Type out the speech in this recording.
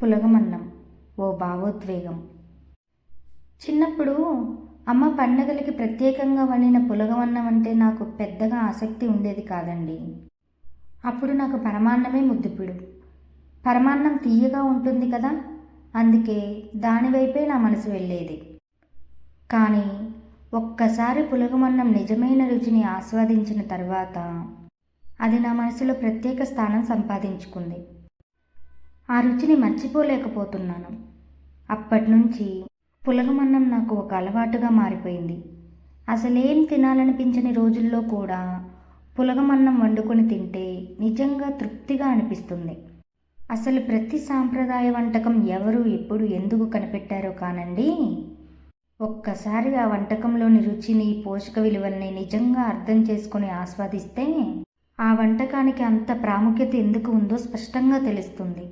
పులగమన్నం ఓ భావోద్వేగం. చిన్నప్పుడు అమ్మ పండగలకి ప్రత్యేకంగా వండిన పులగమన్నం అంటే నాకు పెద్దగా ఆసక్తి ఉండేది కాదండి. అప్పుడు నాకు పరమాన్నమే ముద్దుపిడు. పరమాన్నం తియ్యగా ఉంటుంది కదా, అందుకే దానివైపే నా మనసు వెళ్ళేది. కానీ ఒక్కసారి పులగమన్నం నిజమైన రుచిని ఆస్వాదించిన తర్వాత అది నా మనసులో ప్రత్యేక స్థానం సంపాదించుకుంది. ఆ రుచిని మర్చిపోలేకపోతున్నాను. అప్పటినుంచి పులగమన్నం నాకు ఒక అలవాటుగా మారిపోయింది. అసలేం తినాలనిపించని రోజుల్లో కూడా పులగమన్నం వండుకొని తింటే నిజంగా తృప్తిగా అనిపిస్తుంది. అసలు ప్రతి సాంప్రదాయ వంటకం ఎవరు ఎప్పుడు ఎందుకు కనిపెట్టారో కానండి, ఒక్కసారి ఆ వంటకంలోని రుచిని, పోషక విలువల్ని నిజంగా అర్థం చేసుకొని ఆస్వాదిస్తే ఆ వంటకానికి అంత ప్రాముఖ్యత ఎందుకు ఉందో స్పష్టంగా తెలుస్తుంది.